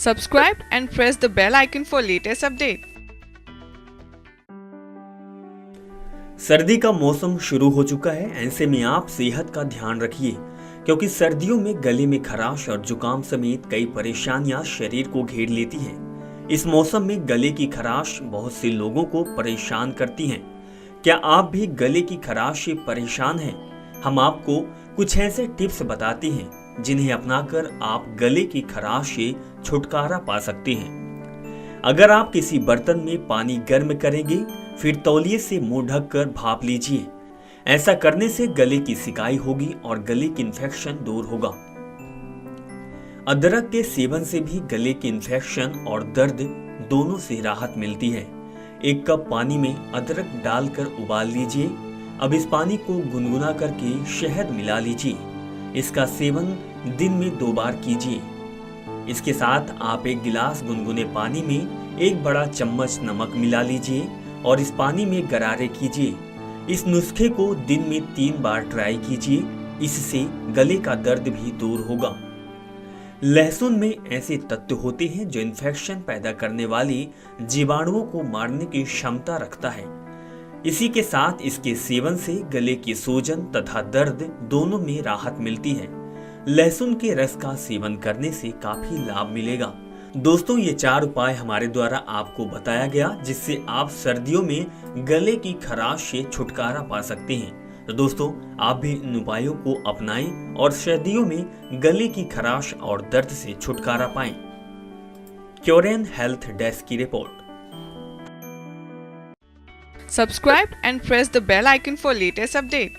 Subscribe and press the bell icon for latest update. सर्दी का मौसम शुरू हो चुका है। ऐसे में आप सेहत का ध्यान रखिए, क्योंकि सर्दियों में गले में खराश और जुकाम समेत कई परेशानियां शरीर को घेर लेती हैं। इस मौसम में गले की खराश बहुत से लोगों को परेशान करती हैं। क्या आप भी गले की खराश से परेशान हैं? हम आपको कुछ ऐसे टिप्स बताते हैं जिन्हें अपनाकर आप गले की खराश से छुटकारा पा सकते हैं। अगर आप किसी बर्तन में पानी गर्म करेंगे, फिर तौलिए से मुंह ढककर भाप लीजिए। ऐसा करने से गले की सिकाई होगी और गले की इन्फेक्शन दूर होगा। अदरक के सेवन से भी गले के इन्फेक्शन और दर्द दोनों से राहत मिलती है। 1 कप पानी में अदरक डालकर उबाल लीजिए। अब इस पानी को गुनगुना करके शहद मिला लीजिए। इसका सेवन दिन में 2 बार कीजिए। इसके साथ आप 1 गिलास गुनगुने पानी में 1 बड़ा चम्मच नमक मिला लीजिए और इस पानी में गरारे कीजिए। इस नुस्खे को दिन में 3 बार ट्राई कीजिए। इससे गले का दर्द भी दूर होगा। लहसुन में ऐसे तत्व होते हैं जो इन्फेक्शन पैदा करने वाले जीवाणुओं को मारने की क्षमता रखता है। इसी के साथ इसके सेवन से गले की सूजन तथा दर्द दोनों में राहत मिलती है। लहसुन के रस का सेवन करने से काफी लाभ मिलेगा। दोस्तों, ये 4 उपाय हमारे द्वारा आपको बताया गया, जिससे आप सर्दियों में गले की खराश से छुटकारा पा सकते हैं। तो दोस्तों, आप भी इन उपायों को अपनाएं और सर्दियों में गले की खराश और दर्द से छुटकारा पाएं। क्योरेन हेल्थ डेस्क की report. Subscribe and press the bell icon for latest update.